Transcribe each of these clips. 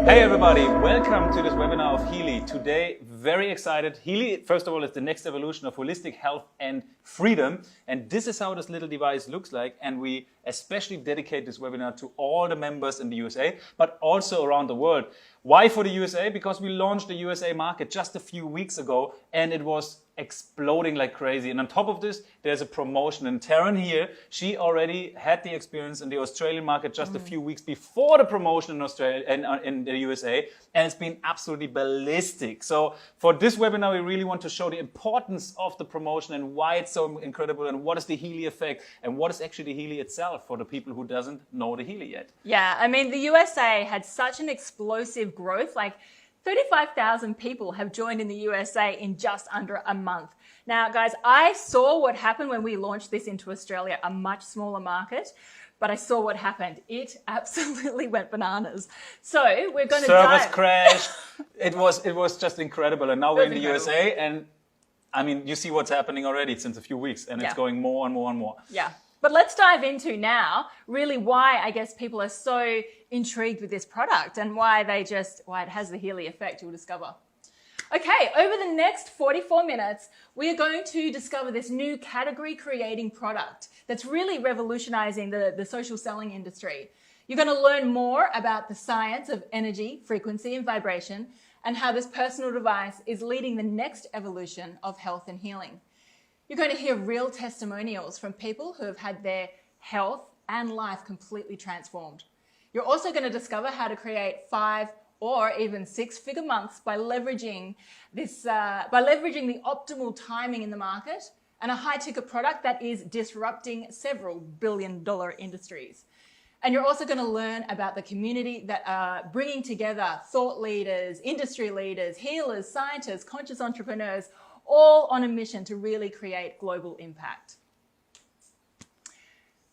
Hey everybody, welcome to this webinar of Healy. Today, very excited. Healy, first of all, is the next evolution of holistic health and freedom. And this is how this little device looks like. And we especially dedicate this webinar to all the members in the USA, but also around the world. Why for the USA? Because we launched the USA market just a few weeks ago and it was exploding like crazy. And on top of this, there's a promotion. And Taryn here, she already had the experience in the Australian market just a few weeks before the promotion in Australia and in the USA. And it's been absolutely ballistic. So for this webinar, we really want to show the importance of the promotion and why it's so incredible and what is the Healy effect and what is actually the Healy itself for the people who doesn't know the Healy yet. Yeah, I mean, the USA had such an explosive growth, like 35,000 people have joined in the USA in just under a month. Now, guys, I saw what happened when we launched this into Australia, a much smaller market, but I saw what happened. It absolutely went bananas. So we're going to Service crashed. It was just incredible. And now we're in the USA and I mean, you see what's happening already since a few weeks and it's going more and more and more. Yeah. But let's dive into now really why I guess people are so intrigued with this product and why it has the Healy effect, you'll discover. Okay, over the next 44 minutes, we are going to discover this new category creating product that's really revolutionizing the social selling industry. You're going to learn more about the science of energy, frequency, and vibration, and how this personal device is leading the next evolution of health and healing. You're going to hear real testimonials from people who have had their health and life completely transformed. You're also going to discover how to create 5 or even 6-figure months by leveraging the optimal timing in the market and a high-ticket product that is disrupting several billion-dollar industries. And you're also going to learn about the community that are bringing together thought leaders, industry leaders, healers, scientists, conscious entrepreneurs, all on a mission to really create global impact.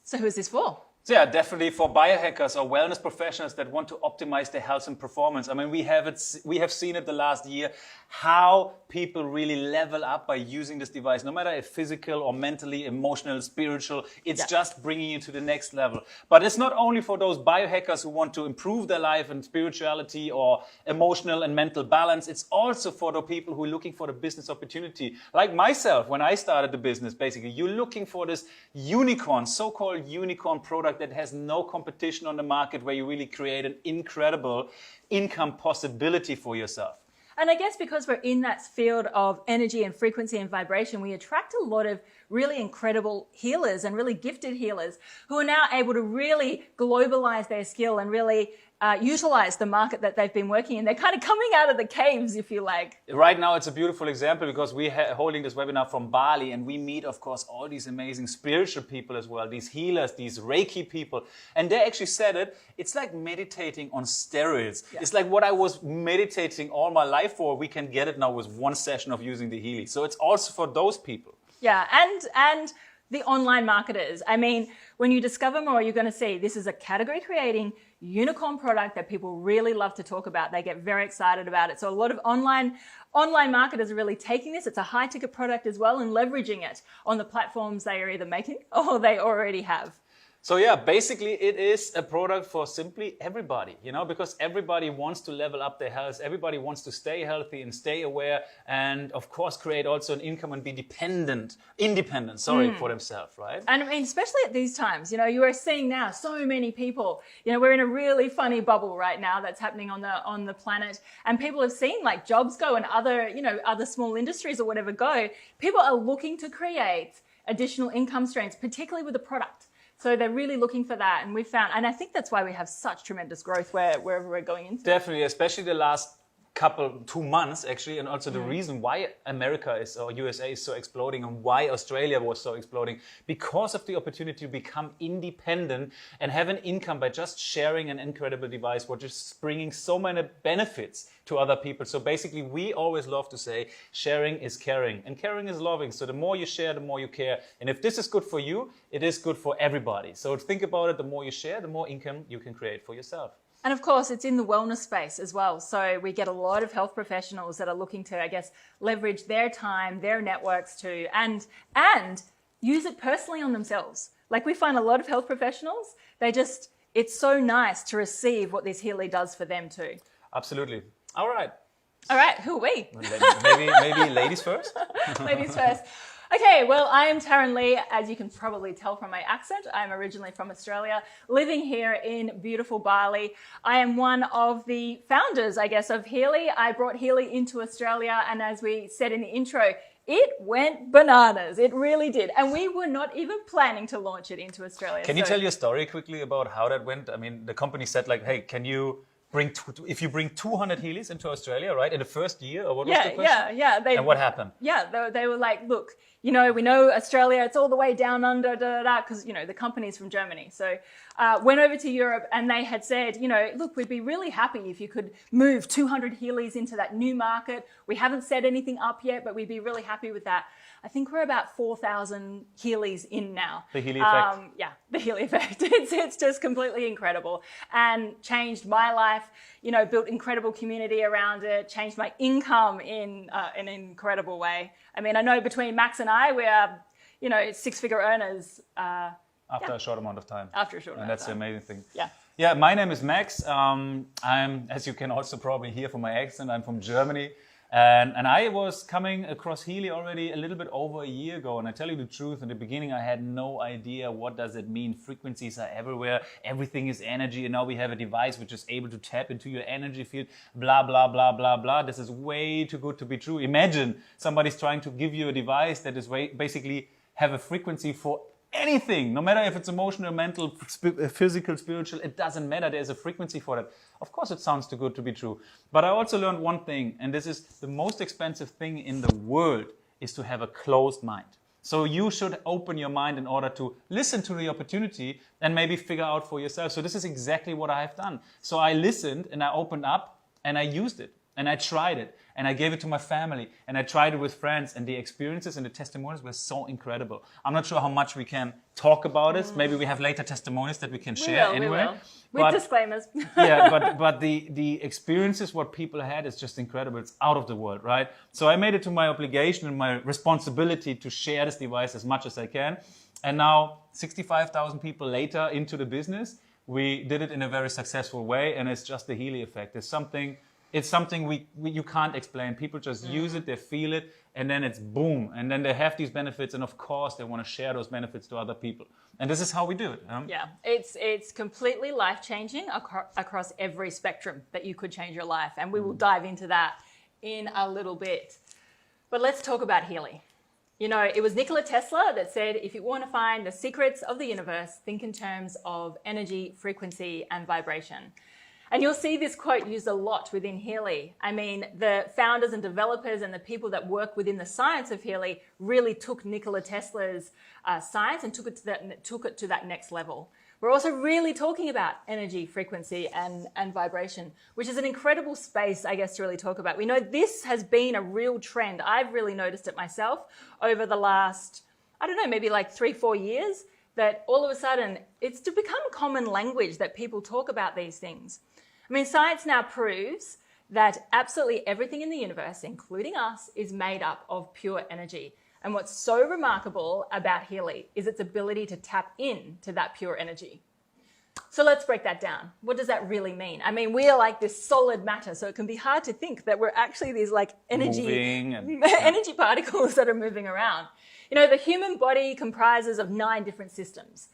So who is this for? So yeah, definitely for biohackers or wellness professionals that want to optimize their health and performance. I mean, we have seen it the last year, how people really level up by using this device, no matter if physical or mentally, emotional, spiritual, it's just bringing you to the next level. But it's not only for those biohackers who want to improve their life and spirituality or emotional and mental balance. It's also for the people who are looking for the business opportunity. Like myself, when I started the business, basically, you're looking for this unicorn, so-called unicorn product that has no competition on the market, where you really create an incredible income possibility for yourself. And I guess because we're in that field of energy and frequency and vibration, we attract a lot of really incredible healers and really gifted healers who are now able to really globalize their skill and really utilize the market that they've been working in. They're kind of coming out of the caves, if you like. Right now, it's a beautiful example because we're holding this webinar from Bali and we meet, of course, all these amazing spiritual people as well, these healers, these Reiki people. And they actually said it's like meditating on steroids. Yeah. It's like what I was meditating all my life for, we can get it now with one session of using the Healy. So it's also for those people. Yeah, and the online marketers. I mean, when you discover more, you're going to see this is a category creating unicorn product that people really love to talk about. They get very excited about it. So a lot of online marketers are really taking this. It's a high ticket product as well and leveraging it on the platforms they are either making or they already have. So yeah, basically it is a product for simply everybody, because everybody wants to level up their health. Everybody wants to stay healthy and stay aware and of course create also an income and be independent for themselves, right? And I mean, especially at these times, you are seeing now so many people, we're in a really funny bubble right now that's happening on the planet. And people have seen like jobs go and other small industries or whatever go. People are looking to create additional income streams, particularly with the product. So they're really looking for that. And we found, and I think that's why we have such tremendous growth wherever we're going into. Definitely, especially the last 2 months actually, and also the reason why America or USA is so exploding and why Australia was so exploding, because of the opportunity to become independent and have an income by just sharing an incredible device, which is bringing so many benefits to other people. So basically, we always love to say sharing is caring and caring is loving. So the more you share, the more you care. And if this is good for you, it is good for everybody. So think about it, the more you share, the more income you can create for yourself. And of course, it's in the wellness space as well. So we get a lot of health professionals that are looking to, I guess, leverage their time, their networks to, and use it personally on themselves. Like we find a lot of health professionals, it's so nice to receive what this Healy does for them too. Absolutely. All right. All right, who are we? Maybe ladies first? Ladies first. Okay, well, I am Taryn Lee. As you can probably tell from my accent, I'm originally from Australia, living here in beautiful Bali. I am one of the founders, I guess, of Healy. I brought Healy into Australia, and as we said in the intro, it went bananas. It really did. And we were not even planning to launch it into Australia. Can you tell your story quickly about how that went? I mean, the company said like, hey, can you if you bring 200 Healys into Australia, right, in the first year, or what was the question? Yeah. And what happened? Yeah, they were like, look, we know Australia, it's all the way down under, because, the company's from Germany. So went over to Europe and they had said, look, we'd be really happy if you could move 200 Healys into that new market. We haven't set anything up yet, but we'd be really happy with that. I think we're about 4,000 Healys in now. The Healy effect. Yeah, the Healy effect. It's just completely incredible and changed my life, built incredible community around it, changed my income in an incredible way. I mean, I know between Max and I, we are, six-figure earners. After a short amount of time. After a short amount of time. And that's the amazing thing. Yeah. Yeah, my name is Max. I'm, as you can also probably hear from my accent, I'm from Germany. And I was coming across Healy already a little bit over a year ago. And I tell you the truth, in the beginning, I had no idea what does it mean. Frequencies are everywhere. Everything is energy. And now we have a device which is able to tap into your energy field. Blah, blah, blah, blah, blah. This is way too good to be true. Imagine somebody's trying to give you a device that is basically have a frequency for anything, no matter if it's emotional, mental, physical, spiritual, it doesn't matter. There's a frequency for that. Of course, it sounds too good to be true. But I also learned one thing, and this is the most expensive thing in the world, is to have a closed mind. So you should open your mind in order to listen to the opportunity and maybe figure out for yourself. So this is exactly what I have done. So I listened and I opened up and I used it. And I tried it, and I gave it to my family, and I tried it with friends, and the experiences and the testimonies were so incredible. I'm not sure how much we can talk about it. Maybe we have later testimonies that we can share anyway. We will. With disclaimers. Yeah, but the experiences, what people had is just incredible. It's out of the world, right? So I made it to my obligation and my responsibility to share this device as much as I can. And now, 65,000 people later into the business, we did it in a very successful way, and it's just the Healy effect. It's something you can't explain. People just use it, they feel it, and then it's boom. And then they have these benefits, and of course, they want to share those benefits to other people. And this is how we do it. Yeah, it's completely life-changing across every spectrum that you could change your life. And we will dive into that in a little bit. But let's talk about Healy. It was Nikola Tesla that said, if you want to find the secrets of the universe, think in terms of energy, frequency, and vibration. And you'll see this quote used a lot within Healy. I mean, the founders and developers and the people that work within the science of Healy really took Nikola Tesla's science and took it to that next level. We're also really talking about energy, frequency, and vibration, which is an incredible space, I guess, to really talk about. We know this has been a real trend. I've really noticed it myself over the last, maybe like 3-4 years, that all of a sudden it's to become common language that people talk about these things. I mean, science now proves that absolutely everything in the universe, including us, is made up of pure energy. And what's so remarkable about Healy is its ability to tap into that pure energy. So let's break that down. What does that really mean? I mean, we are like this solid matter, so it can be hard to think that we're actually these like energy particles that are moving around. The human body comprises of 9 different systems.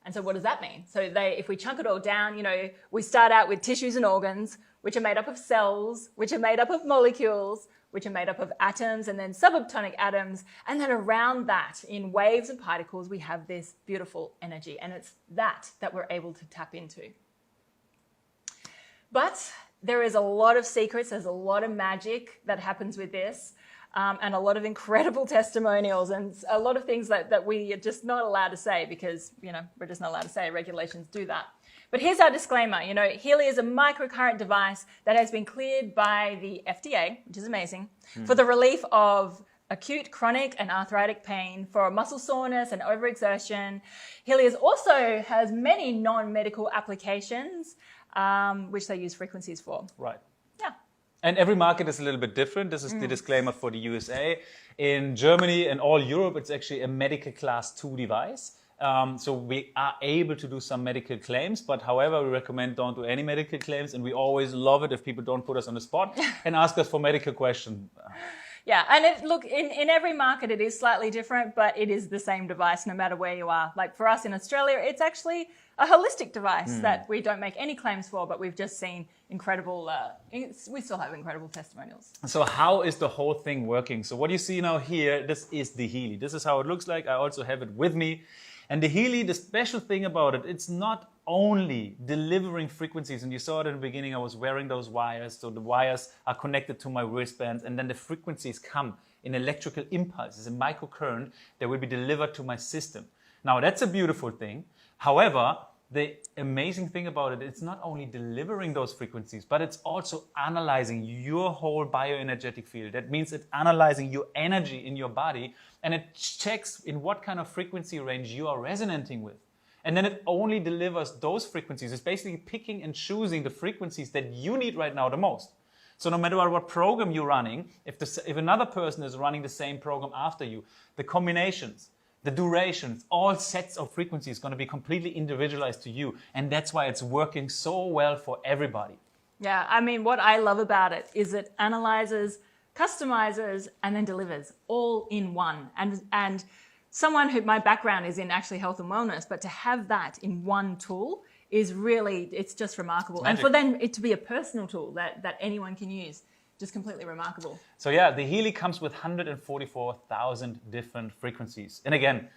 And so what does that mean? So if we chunk it all down, we start out with tissues and organs, which are made up of cells, which are made up of molecules, which are made up of atoms and then subatomic atoms. And then around that, in waves and particles, we have this beautiful energy. And it's that we're able to tap into. But there is a lot of secrets. There's a lot of magic that happens with this. And a lot of incredible testimonials and a lot of things that we are just not allowed to say because, we're just not allowed to say. Regulations do that. But here's our disclaimer. Healy is a microcurrent device that has been cleared by the FDA, which is amazing, for the relief of acute, chronic, and arthritic pain, for muscle soreness and overexertion. Healy also has many non-medical applications, which they use frequencies for. Right. Yeah. And every market is a little bit different. This is the disclaimer for the USA. In Germany and all Europe, it's actually a medical class 2 device. So we are able to do some medical claims, but however, we recommend don't do any medical claims, and we always love it if people don't put us on the spot and ask us for medical questions. Yeah, and look, in every market it is slightly different, but it is the same device no matter where you are. Like for us in Australia, it's actually a holistic device that we don't make any claims for, but we've just seen incredible, we still have incredible testimonials. So how is the whole thing working? So what you see now here, this is the Healy. This is how it looks like. I also have it with me. And the Healy, the special thing about it, it's not only delivering frequencies, and you saw it in the beginning, I was wearing those wires, so the wires are connected to my wristbands, and then the frequencies come in electrical impulses, a microcurrent that will be delivered to my system. Now that's a beautiful thing. However, the amazing thing about it, it's not only delivering those frequencies, but it's also analyzing your whole bioenergetic field. That means it's analyzing your energy in your body, and it checks in what kind of frequency range you are resonating with. And then it only delivers those frequencies. It's basically picking and choosing the frequencies that you need right now the most. So no matter what program you're running, if another person is running the same program after you, the combinations, the durations, all sets of frequencies going to be completely individualized to you. And that's why it's working so well for everybody. Yeah, I mean, what I love about it is it analyzes, customizes, and then delivers all in one. And someone who, my background is in actually health and wellness, but to have that in one tool is really, it's just remarkable. And for then it to be a personal tool that anyone can use, just completely remarkable. So yeah, the Healy comes with 144,000 different frequencies. And again,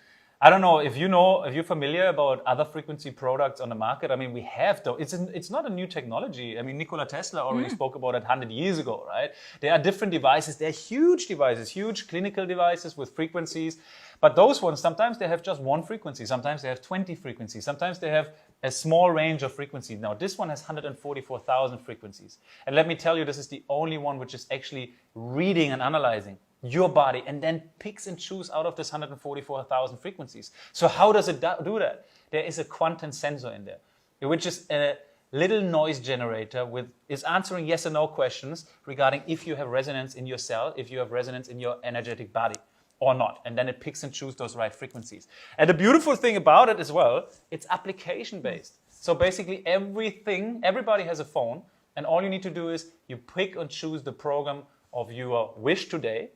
I don't know if you're familiar about other frequency products on the market. I mean, we have though. It's not a new technology. I mean, Nikola Tesla already spoke about it 100 years ago, right? There are different devices. They're huge devices, huge clinical devices with frequencies. But those ones, sometimes they have just one frequency. Sometimes they have 20 frequencies. Sometimes they have a small range of frequencies. Now, this one has 144,000 frequencies. And let me tell you, this is the only one which is actually reading and analyzing your body and then picks and chooses out of this 144,000 frequencies. So how does it do that? There is a quantum sensor in there, which is a little noise generator is answering yes or no questions regarding if you have resonance in your cell, if you have resonance in your energetic body or not. And then it picks and chooses those right frequencies. And the beautiful thing about it as well, it's application based. So basically everybody has a phone, and all you need to do is you pick and choose the program of your wish today,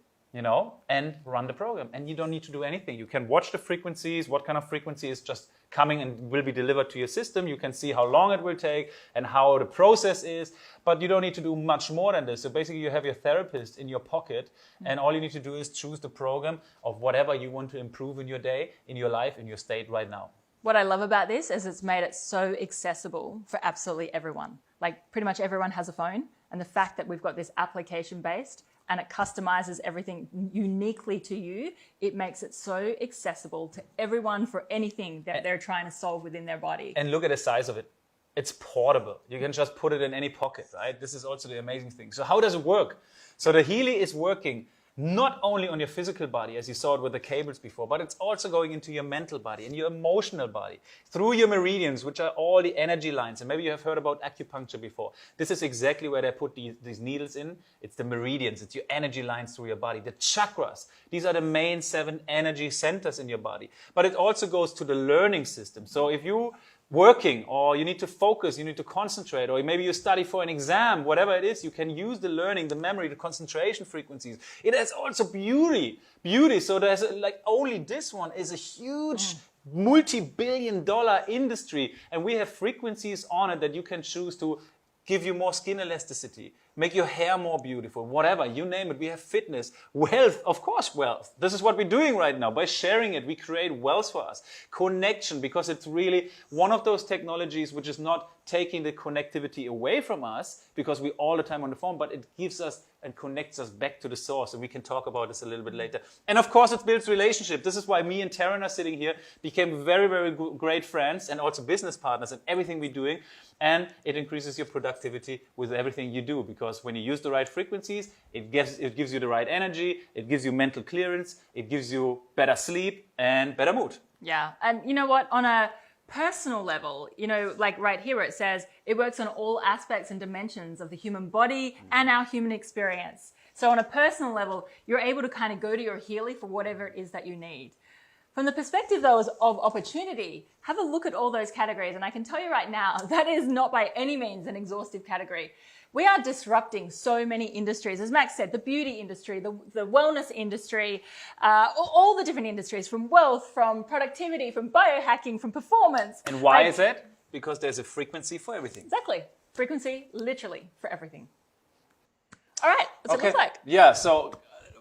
and run the program. And you don't need to do anything. You can watch the frequencies, what kind of frequency is just coming and will be delivered to your system. You can see how long it will take and how the process is, but you don't need to do much more than this. So basically you have your therapist in your pocket, and all you need to do is choose the program of whatever you want to improve in your day, in your life, in your state right now. What I love about this is it's made it so accessible for absolutely everyone. Like pretty much everyone has a phone, and the fact that we've got this application based and it customizes everything uniquely to you, it makes it so accessible to everyone for anything that they're trying to solve within their body. And look at the size of it. It's portable. You can just put it in any pocket, right? This is also the amazing thing. So how does it work? So the Healy is working not only on your physical body, as you saw it with the cables before, but it's also going into your mental body and your emotional body through your meridians, which are all the energy lines. And maybe you have heard about acupuncture before. This is exactly where they put these needles in. It's the meridians. It's your energy lines through your body. The chakras. These are the main 7 energy centers in your body. But it also goes to the learning system. So if you working, or you need to focus, you need to concentrate, or maybe you study for an exam, whatever it is, you can use the learning, the memory, the concentration frequencies. It has also beauty. So there's only this one is a huge multi-billion-dollar industry, and we have frequencies on it that you can choose to give you more skin elasticity, make your hair more beautiful, whatever, you name it. We have fitness, wealth, of course wealth. This is what we're doing right now. By sharing it, we create wealth for us. Connection, because it's really one of those technologies which is not taking the connectivity away from us, because we're all the time on the phone, but it gives us and connects us back to the source. And we can talk about this a little bit later. And of course, it builds relationship. This is why me and Taryn are sitting here, became very, very great friends and also business partners in everything we're doing. And it increases your productivity with everything you do, because when you use the right frequencies, it gives you the right energy, it gives you mental clearance, it gives you better sleep and better mood. Yeah, and you know what? On a personal level, like right here it says it works on all aspects and dimensions of the human body and our human experience. So on a personal level, you're able to kind of go to your Healy for whatever it is that you need. From the perspective, though, of opportunity, have a look at all those categories. And I can tell you right now, that is not by any means an exhaustive category. We are disrupting so many industries. As Max said, the beauty industry, the wellness industry, all the different industries, from wealth, from productivity, from biohacking, from performance. And why is that? Because there's a frequency for everything. Exactly. Frequency, literally, for everything. All right, what's it look like? Yeah, so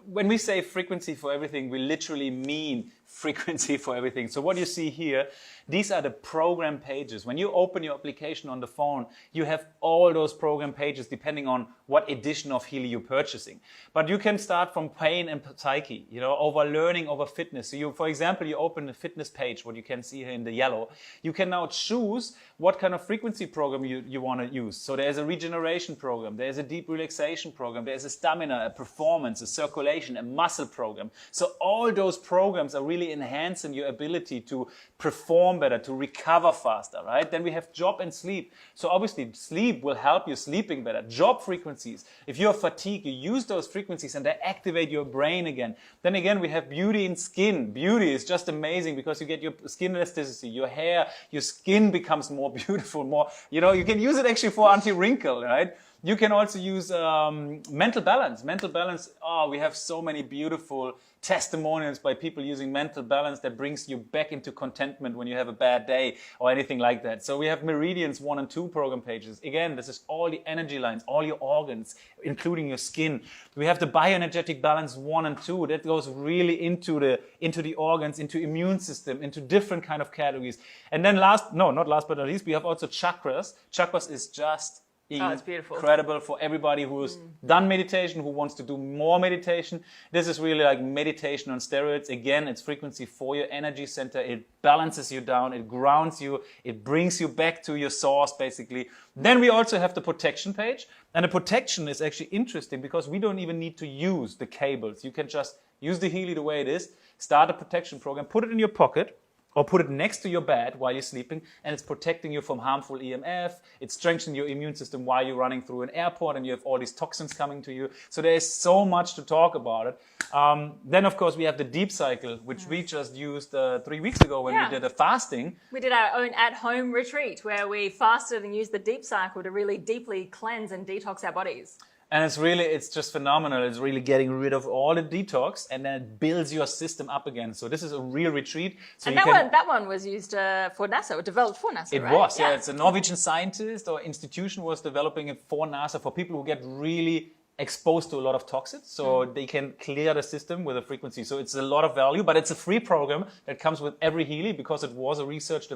when we say frequency for everything, we literally mean frequency for everything. So what you see here, these are the program pages. When you open your application on the phone, you have all those program pages depending on what edition of Healy you're purchasing. But you can start from pain and psyche, over learning, over fitness. So for example, you open the fitness page, what you can see here in the yellow. You can now choose what kind of frequency program you want to use. So there's a regeneration program, there's a deep relaxation program, there's a stamina, a performance, a circulation, a muscle program. So all those programs are really enhancing your ability to perform better, to recover faster, right? Then we have job and sleep. So obviously sleep will help you sleeping better. Job frequencies. If you're fatigued, you use those frequencies and they activate your brain again. Then again, we have beauty and skin. Beauty is just amazing because you get your skin elasticity, your hair, your skin becomes more beautiful, more, you can use it actually for anti-wrinkle, right? You can also use mental balance. Mental balance, we have so many beautiful testimonials by people using mental balance that brings you back into contentment when you have a bad day or anything like that. So we have Meridians 1 and 2 program pages. Again, this is all the energy lines, all your organs, including your skin. We have the bioenergetic balance 1 and 2. That goes really into the organs, into immune system, into different kind of categories. And then not last but not least, we have also chakras. Chakras is just it's beautiful. Incredible for everybody who's done meditation, who wants to do more meditation. This is really like meditation on steroids. Again, it's frequency for your energy center. It balances you down, it grounds you, it brings you back to your source, basically. Then we also have the protection page. And the protection is actually interesting because we don't even need to use the cables. You can just use the Healy the way it is, start a protection program, put it in your pocket, or put it next to your bed while you're sleeping, and it's protecting you from harmful EMF. It's strengthening your immune system while you're running through an airport and you have all these toxins coming to you. So there is so much to talk about it. Then, of course, we have the deep cycle, which we just used 3 weeks ago when we did a fasting. We did our own at-home retreat where we fasted and used the deep cycle to really deeply cleanse and detox our bodies. And it's just phenomenal. It's really getting rid of all the detox and then it builds your system up again. So this is a real retreat. So and that one was used for NASA, or developed for NASA, right? It was, yeah. It's a Norwegian scientist or institution was developing it for NASA for people who get really exposed to a lot of toxins, so they can clear the system with a frequency. So it's a lot of value, but it's a free program that comes with every Healy because it was a research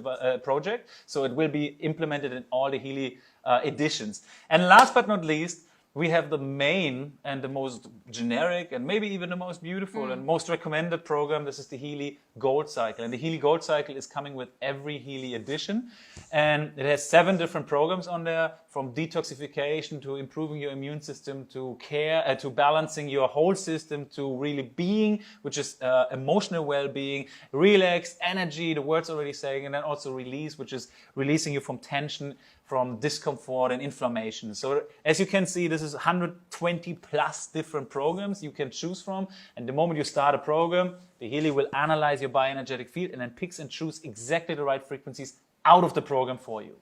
project. So it will be implemented in all the Healy editions. And last but not least, we have the main and the most generic and maybe even the most beautiful and most recommended program. This is the Healy Gold Cycle. And the Healy Gold Cycle is coming with every Healy edition. And it has 7 different programs on there, from detoxification to improving your immune system to care, to balancing your whole system, to really being, which is emotional well-being, relax, energy, the word's already saying, and then also release, which is releasing you from tension, from discomfort and inflammation. So as you can see, this is 120 plus different programs you can choose from. And the moment you start a program, the Healy will analyze your bioenergetic field and then picks and choose exactly the right frequencies out of the program for you.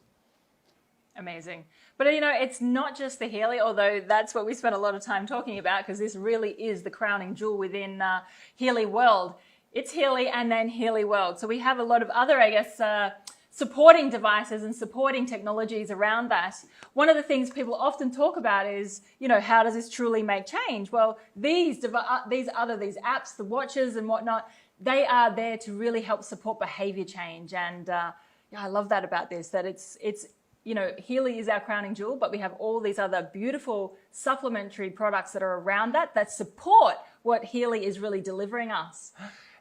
Amazing. But it's not just the Healy, although that's what we spent a lot of time talking about, because this really is the crowning jewel within Healy World. It's Healy and then Healy World. So we have a lot of other, supporting devices and supporting technologies around that. One of the things people often talk about is, how does this truly make change? Well, these apps, the watches and whatnot, they are there to really help support behavior change. And I love that about this, that it's Healy is our crowning jewel, but we have all these other beautiful supplementary products that are around that support what Healy is really delivering us.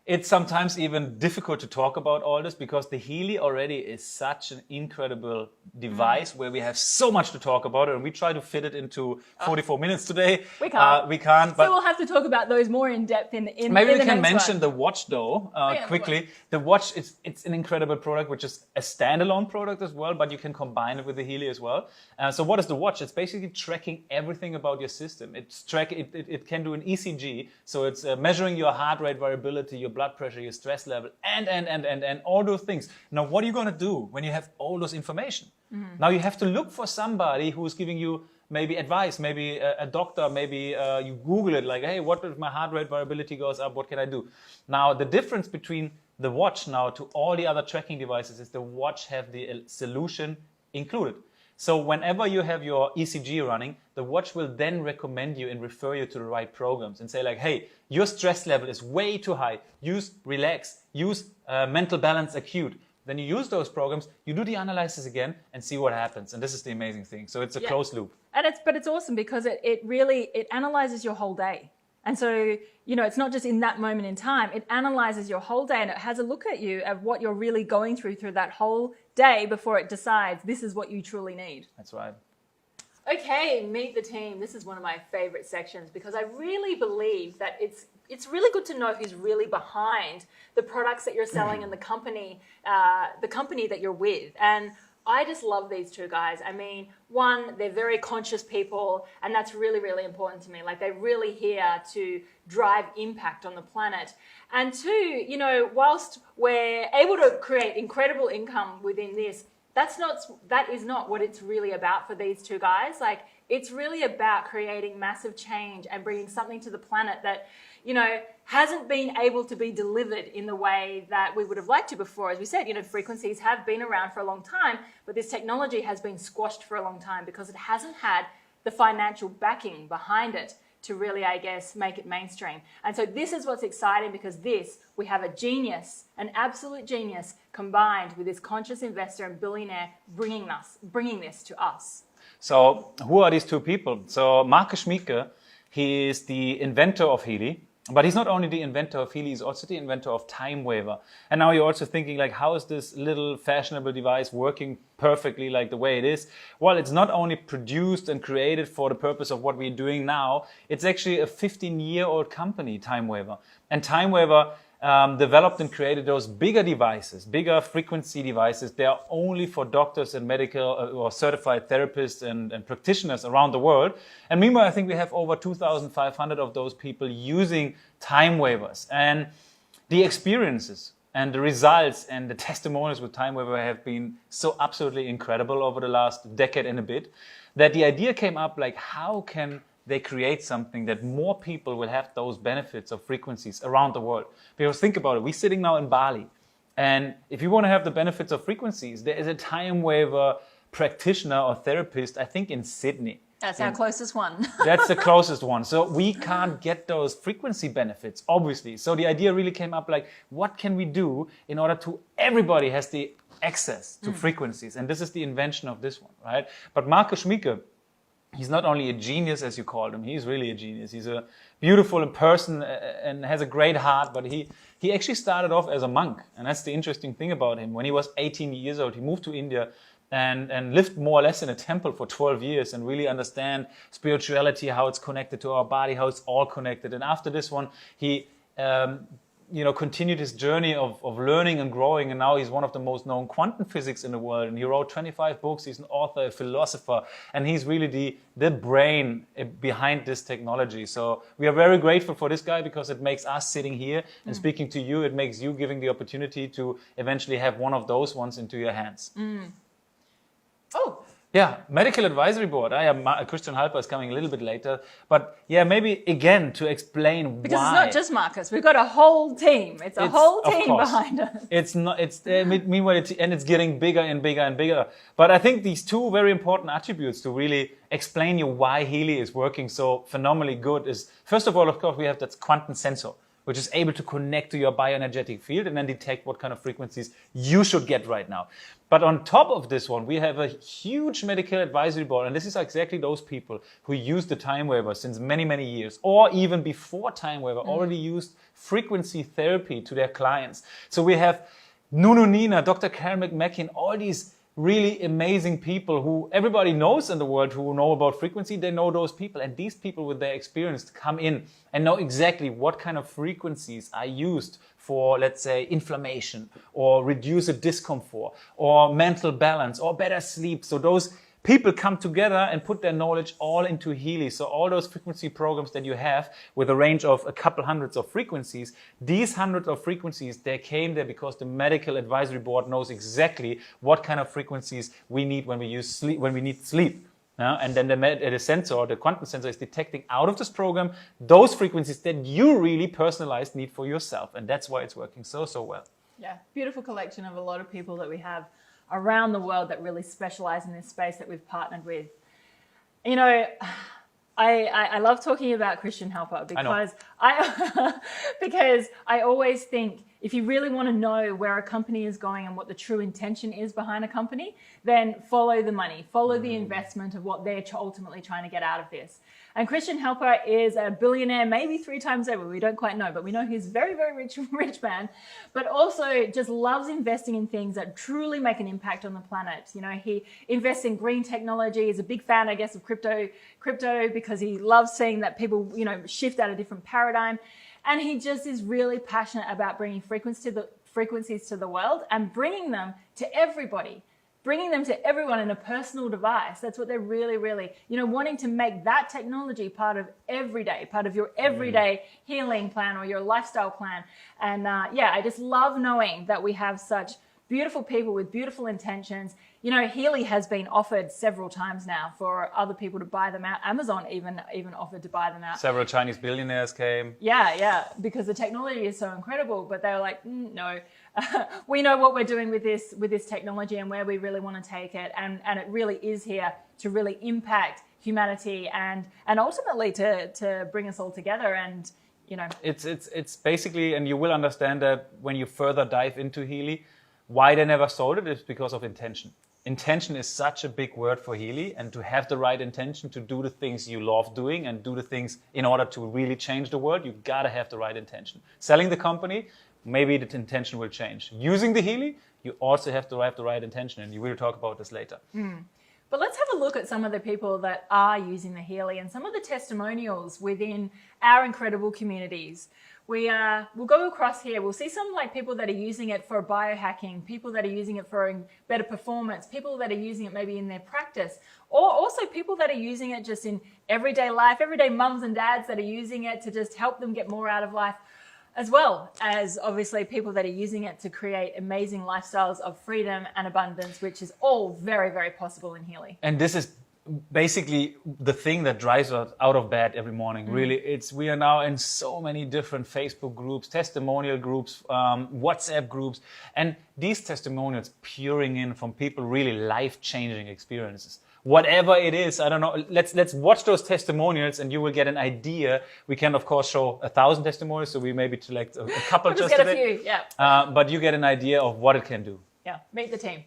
It's sometimes even difficult to talk about all this because the Healy already is such an incredible device where we have so much to talk about, and we try to fit it into 44 minutes today. We can't. But so we'll have to talk about those more in depth in maybe we can mention the watch though quickly. The watch it's an incredible product, which is a standalone product as well, but you can combine it with the Healy as well. So what is the watch? It's basically tracking everything about your system. It can do an ECG, so it's measuring your heart rate variability, your blood pressure, your stress level, and all those things. Now, what are you going to do when you have all those information? Now you have to look for somebody who's giving you maybe advice, maybe a doctor, maybe you Google it, like, hey, what if my heart rate variability goes up? What can I do? Now, the difference between the watch now to all the other tracking devices is the watch have the solution included. So whenever you have your ECG running, the watch will then recommend you and refer you to the right programs and say like, hey, your stress level is way too high. Use relax, use mental balance acute. Then you use those programs, you do the analysis again and see what happens. And this is the amazing thing. So it's a closed loop. And it's awesome because it really analyzes your whole day. And so, you know, it's not just in that moment in time, it analyzes your whole day and it has a look at you of what you're really going through that whole day before it decides this is what you truly need. That's right. Okay, meet the team. This is one of my favorite sections because I really believe that it's really good to know who's really behind the products that you're selling and the company that you're with. And I just love these two guys. I mean, one, they're very conscious people, and that's really, really important to me. Like, they're really here to drive impact on the planet. And two, you know, whilst we're able to create incredible income within this, that is not what it's really about for these two guys. Like, it's really about creating massive change and bringing something to the planet that, you know, hasn't been able to be delivered in the way that we would have liked to before. As we said, you know, frequencies have been around for a long time, but this technology has been squashed for a long time because it hasn't had the financial backing behind it to really, I guess, make it mainstream. And so this is what's exciting because we have a genius, an absolute genius, combined with this conscious investor and billionaire bringing this to us. So who are these two people? So Markus Schmieke, he is the inventor of Healy. But he's not only the inventor of Healy, he's also the inventor of Time Waver. And now you're also thinking, like, how is this little fashionable device working perfectly like the way it is? Well, it's not only produced and created for the purpose of what we're doing now, it's actually a 15-year-old company, Time Waver. And Time Waver developed and created those bigger devices, bigger frequency devices. They are only for doctors and medical or certified therapists and practitioners around the world. And meanwhile, I think we have over 2,500 of those people using Time Wavers. And the experiences and the results and the testimonials with Time Waver have been so absolutely incredible over the last decade and a bit that the idea came up, like, how can they create something that more people will have those benefits of frequencies around the world. Because think about it, we're sitting now in Bali, and if you want to have the benefits of frequencies, there is a Time Waver practitioner or therapist, I think in Sydney. That's our closest one. That's the closest one. So we can't get those frequency benefits, obviously. So the idea really came up, like, what can we do in order to, everybody has the access to frequencies. And this is the invention of this one, right? But Markus Schmieke, he's not only a genius, as you called him, he's really a genius. He's a beautiful person and has a great heart, but he actually started off as a monk. And that's the interesting thing about him. When he was 18 years old, he moved to India and lived more or less in a temple for 12 years and really understand spirituality, how it's connected to our body, how it's all connected. And after this one, he continued his journey of learning and growing, and now he's one of the most known quantum physics in the world. And he wrote 25 books. He's an author, a philosopher, and he's really the brain behind this technology. So we are very grateful for this guy because it makes us sitting here and speaking to you. It makes you giving the opportunity to eventually have one of those ones into your hands. Oh. Yeah, Medical Advisory Board. Christian Halper is coming a little bit later. But yeah, maybe again to explain because why. It's not just Marcus. We've got a whole team. It's a whole team behind us. It's not. Meanwhile, it's getting bigger and bigger and bigger. But I think these two very important attributes to really explain you why Healy is working so phenomenally good is, first of all, of course, we have that quantum sensor, which is able to connect to your bioenergetic field and then detect what kind of frequencies you should get right now. But on top of this one, we have a huge medical advisory board, and this is exactly those people who use the Time Waver since many, many years, or even before Time Waver, already used frequency therapy to their clients. So we have Nunu Nina, Dr. Karen McMackin, all these really amazing people who everybody knows in the world who know about frequency. They know those people, and these people with their experience come in and know exactly what kind of frequencies are used for, let's say, inflammation or reduce a discomfort or mental balance or better sleep. So those people come together and put their knowledge all into Healy. So all those frequency programs that you have with a range of a couple hundreds of frequencies, these hundreds of frequencies, they came there because the medical advisory board knows exactly what kind of frequencies we need when we use sleep, when we need sleep. And then the sensor, the quantum sensor, is detecting out of this program those frequencies that you really personalized need for yourself. And that's why it's working so well. Yeah, beautiful collection of a lot of people that we have around the world that really specialize in this space that we've partnered with. You know, I love talking about Christian Helper because because I always think if you really want to know where a company is going and what the true intention is behind a company, then follow the money, follow the investment of what they're ultimately trying to get out of this. And Christian Helper is a billionaire, maybe 3 times over. We don't quite know, but we know he's a very, very rich man, but also just loves investing in things that truly make an impact on the planet. You know, he invests in green technology. He's a big fan, I guess, of crypto because he loves seeing that people, you know, shift out a different paradigm. And he just is really passionate about bringing frequencies to the world and bringing them to everybody. Bringing them to everyone in a personal device. That's what they're really, you know, wanting to make that technology part of your everyday healing plan or your lifestyle plan. And yeah, I just love knowing that we have such beautiful people with beautiful intentions. You know, Healy has been offered several times now for other people to buy them out. Amazon even offered to buy them out. Several Chinese billionaires came. Yeah, because the technology is so incredible. But they were like, no, we know what we're doing with this technology and where we really want to take it. And it really is here to really impact humanity and ultimately to bring us all together. And, you know. It's basically, and you will understand that when you further dive into Healy, why they never sold it is because of intention. Intention is such a big word for Healy, and to have the right intention to do the things you love doing and do the things in order to really change the world, you gotta have the right intention. Selling the company, maybe the intention will change. Using the Healy, you also have to have the right intention, and you will talk about this later. But let's have a look at some of the people that are using the Healy and some of the testimonials within our incredible communities. We'll go across here. We'll see some like people that are using it for biohacking, people that are using it for better performance, people that are using it maybe in their practice, or also people that are using it just in everyday life, everyday mums and dads that are using it to just help them get more out of life, as well as obviously people that are using it to create amazing lifestyles of freedom and abundance, which is all very, very possible in Healy. And this is basically the thing that drives us out of bed every morning. Really, we are now in so many different Facebook groups, testimonial groups, WhatsApp groups, and these testimonials pouring in from people really life-changing experiences. Whatever it is, I don't know. Let's watch those testimonials, and you will get an idea. We can of course show 1,000 testimonials, so we maybe select a couple we'll just get a few, yeah. But you get an idea of what it can do. Yeah, meet the team.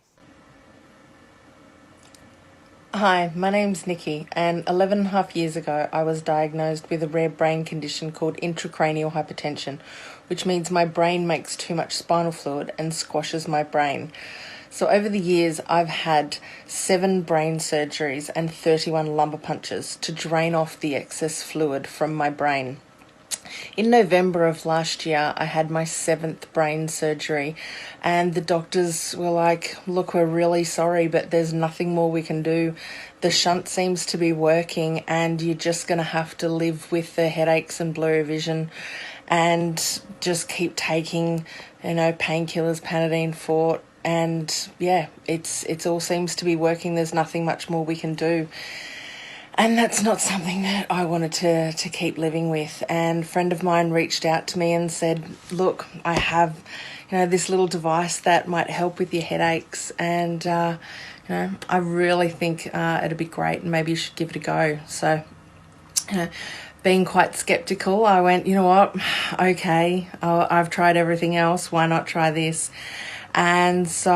Hi, my name's Nikki, and 11.5 years ago I was diagnosed with a rare brain condition called intracranial hypertension, which means my brain makes too much spinal fluid and squashes my brain. So over the years I've had 7 brain surgeries and 31 lumbar punctures to drain off the excess fluid from my brain. In November of last year, I had my 7th brain surgery, and the doctors were like, look, we're really sorry, but there's nothing more we can do. The shunt seems to be working, and you're just going to have to live with the headaches and blurry vision and just keep taking, painkillers, Panadine, Fort, and yeah, it's all seems to be working. There's nothing much more we can do. And that's not something that I wanted to keep living with. And a friend of mine reached out to me and said, look, I have, this little device that might help with your headaches. And, I really think it'd be great and maybe you should give it a go. So, being quite skeptical, I went, you know what, okay, I've tried everything else. Why not try this? And so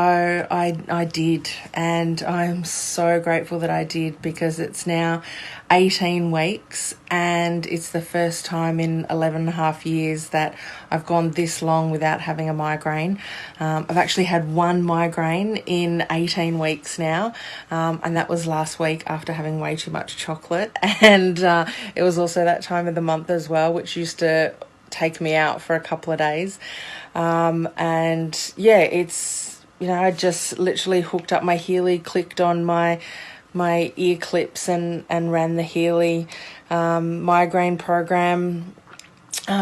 I did, and I'm so grateful that I did, because it's now 18 weeks and it's the first time in 11.5 years that I've gone this long without having a migraine. I've actually had 1 migraine in 18 weeks now, and that was last week after having way too much chocolate, and it was also that time of the month as well, which used to take me out for a couple of days. And yeah, it's, I just literally hooked up my Healy, clicked on my my ear clips and ran the Healy migraine program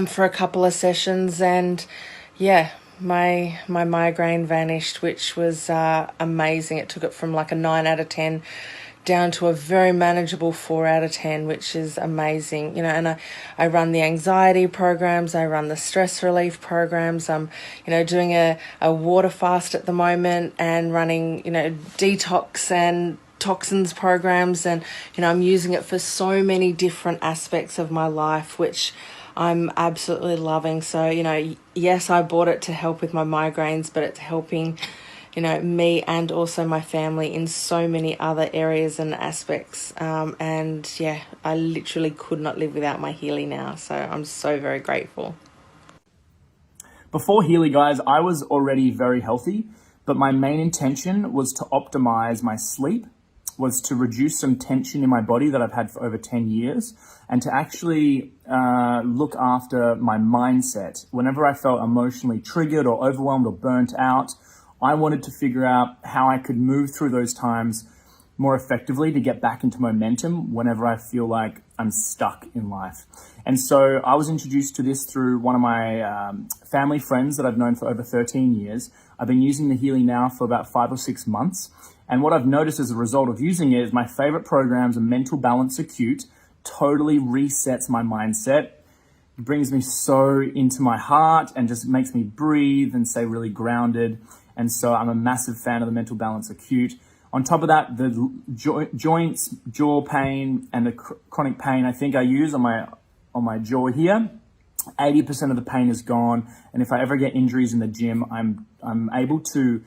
for a couple of sessions, and yeah, my migraine vanished, which was amazing. It took it from like a 9 out of 10 down to a very manageable 4 out of 10, which is amazing. And I run the anxiety programs, I run the stress relief programs. I'm, doing a water fast at the moment and running, detox and toxins programs, and I'm using it for so many different aspects of my life, which I'm absolutely loving. So, yes, I bought it to help with my migraines, but it's helping, me and also my family in so many other areas and aspects. And yeah, I literally could not live without my Healy now. So I'm so very grateful. Before Healy, guys, I was already very healthy, but my main intention was to optimize my sleep, was to reduce some tension in my body that I've had for over 10 years, and to actually look after my mindset. Whenever I felt emotionally triggered or overwhelmed or burnt out, I wanted to figure out how I could move through those times more effectively to get back into momentum whenever I feel like I'm stuck in life. And so I was introduced to this through one of my family friends that I've known for over 13 years. I've been using the Healy now for about 5 or 6 months. And what I've noticed as a result of using it is my favorite programs are Mental Balance Acute, totally resets my mindset. It brings me so into my heart and just makes me breathe and stay really grounded. And so I'm a massive fan of the Mental Balance Acute. On top of that, the joints, jaw pain, and the chronic pain I think I use on my jaw here, 80% of the pain is gone. And if I ever get injuries in the gym, I'm able to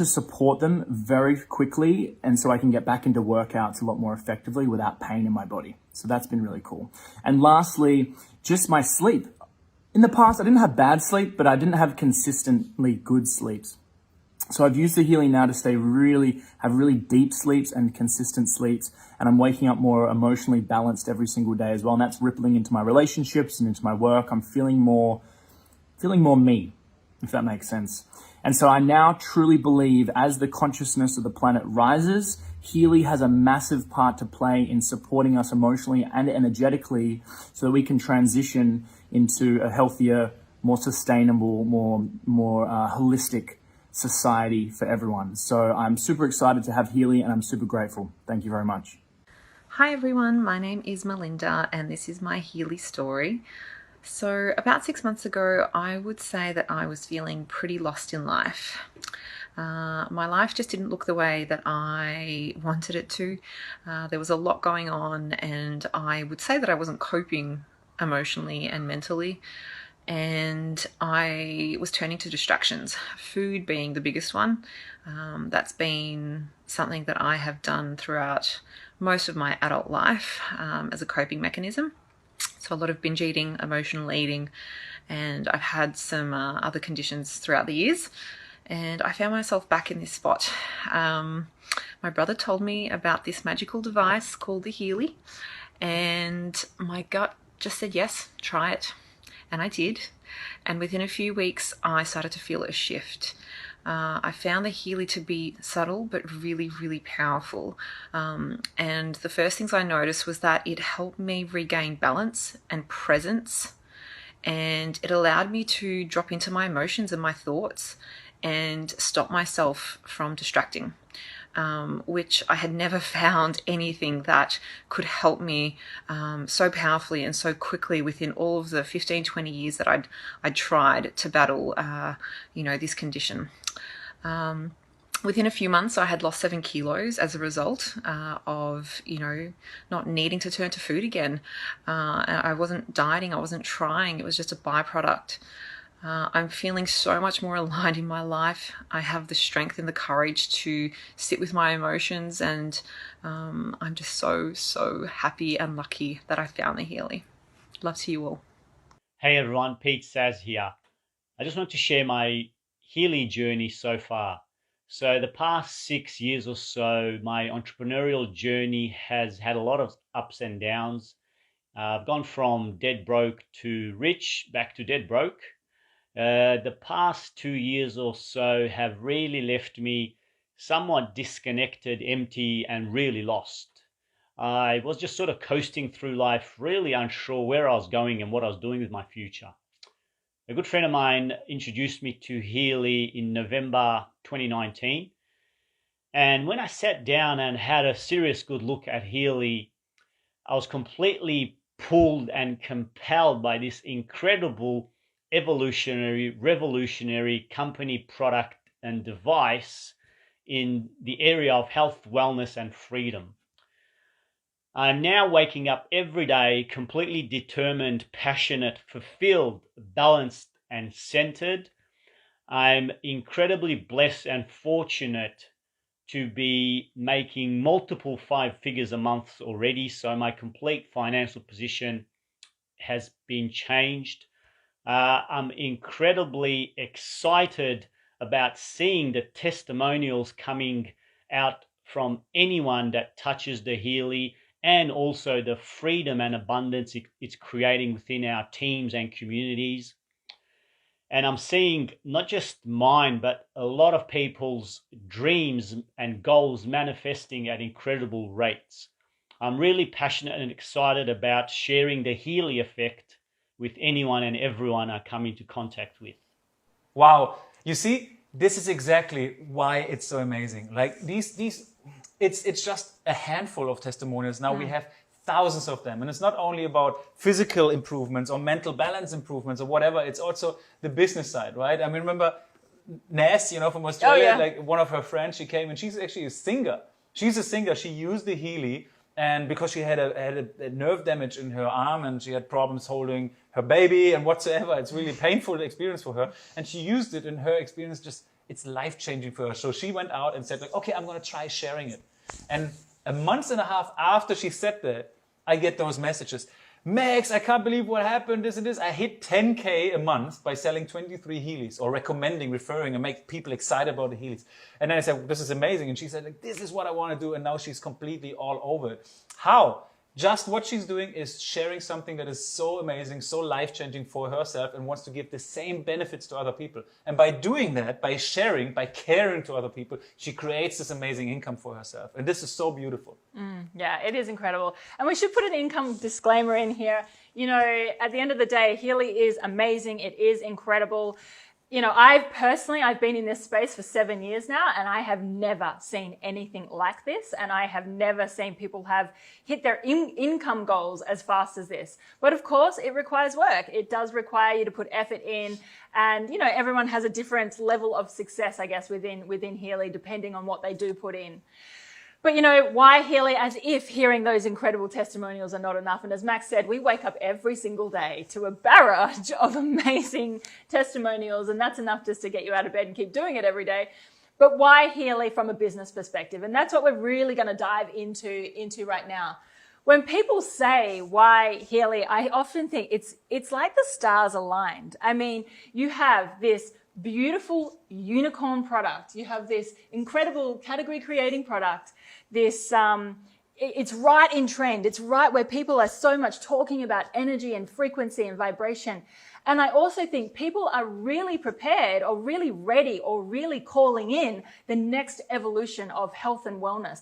support them very quickly, and so I can get back into workouts a lot more effectively without pain in my body. So that's been really cool. And lastly, just my sleep. In the past, I didn't have bad sleep, but I didn't have consistently good sleeps. So I've used the Healy now to have really deep sleeps and consistent sleeps, and I'm waking up more emotionally balanced every single day as well. And that's rippling into my relationships and into my work. I'm feeling more me, if that makes sense. And so I now truly believe as the consciousness of the planet rises, Healy has a massive part to play in supporting us emotionally and energetically so that we can transition into a healthier, more sustainable, more holistic society for everyone. So I'm super excited to have Healy, and I'm super grateful. Thank you very much. Hi everyone, my name is Melinda and this is my Healy story. So about 6 months ago, I would say that I was feeling pretty lost in life. My life just didn't look the way that I wanted it to. There was a lot going on, and I would say that I wasn't coping emotionally and mentally. And I was turning to distractions, food being the biggest one. That's been something that I have done throughout most of my adult life as a coping mechanism. So a lot of binge eating, emotional eating, and I've had some other conditions throughout the years. And I found myself back in this spot. My brother told me about this magical device called the Healy, and my gut just said, yes, try it. And I did. And within a few weeks, I started to feel a shift. I found the Healy to be subtle, but really, really powerful. And the first things I noticed was that it helped me regain balance and presence. And it allowed me to drop into my emotions and my thoughts and stop myself from distracting. Which I had never found anything that could help me so powerfully and so quickly within all of the 15, 20 years that I'd tried to battle, this condition. Within a few months, I had lost 7 kilos as a result of, not needing to turn to food again. I wasn't dieting, I wasn't trying, it was just a byproduct. I'm feeling so much more aligned in my life. I have the strength and the courage to sit with my emotions, and I'm just so happy and lucky that I found the Healy. Love to you all. Hey everyone, Pete Saz here. I just want to share my Healy journey so far. So the past 6 years or so, my entrepreneurial journey has had a lot of ups and downs. I've gone from dead broke to rich, back to dead broke. The past 2 years or so have really left me somewhat disconnected, empty, and really lost. I was just sort of coasting through life, really unsure where I was going and what I was doing with my future. A good friend of mine introduced me to Healy in November 2019. And when I sat down and had a serious good look at Healy, I was completely pulled and compelled by this incredible revolutionary company, product, and device in the area of health, wellness, and freedom. I'm now waking up every day completely determined, passionate, fulfilled, balanced, and centered. I'm incredibly blessed and fortunate to be making multiple 5 figures a month already. So my complete financial position has been changed. I'm incredibly excited about seeing the testimonials coming out from anyone that touches the Healy, and also the freedom and abundance it's creating within our teams and communities. And I'm seeing not just mine, but a lot of people's dreams and goals manifesting at incredible rates. I'm really passionate and excited about sharing the Healy effect with anyone and everyone I come into contact with. Wow. You see, this is exactly why it's so amazing. Like it's just a handful of testimonials. Now we have thousands of them. And it's not only about physical improvements or mental balance improvements or whatever, it's also the business side, right? I mean, remember Ness, from Australia, like one of her friends, she came and she's actually a singer. She's a singer. She used the Healy, and because she had a nerve damage in her arm and she had problems holding her baby and whatsoever, it's really painful experience for her. And she used it, and her experience it's life-changing for her. So she went out and said, like, okay, I'm going to try sharing it. And a month and a half after she said that, I get those messages. Max, I can't believe what happened, this and this. I hit 10K a month by selling 23 Healys, or recommending, referring, and make people excited about the Healys. And then I said, this is amazing. And she said, like, this is what I want to do. And now she's completely all over it. How? Just what she's doing is sharing something that is so amazing, so life-changing for herself, and wants to give the same benefits to other people. And by doing that, by sharing, by caring to other people, she creates this amazing income for herself. And this is so beautiful. Yeah, it is incredible. And we should put an income disclaimer in here. At the end of the day, Healy is amazing. It is incredible. I've been in this space for 7 years now, and I have never seen anything like this. And I have never seen people have hit their income goals as fast as this. But of course, it requires work. It does require you to put effort in. And, everyone has a different level of success, I guess, within Healy, depending on what they do put in. But why Healy? As if hearing those incredible testimonials are not enough. And as Max said, we wake up every single day to a barrage of amazing testimonials, and that's enough just to get you out of bed and keep doing it every day. But why Healy from a business perspective? And that's what we're really going to dive into right now. When people say why Healy, I often think it's like the stars aligned. I mean, you have this beautiful unicorn product. You have this incredible category creating product. This, it's right in trend. It's right where people are so much talking about energy and frequency and vibration. And I also think people are really prepared or really ready or really calling in the next evolution of health and wellness.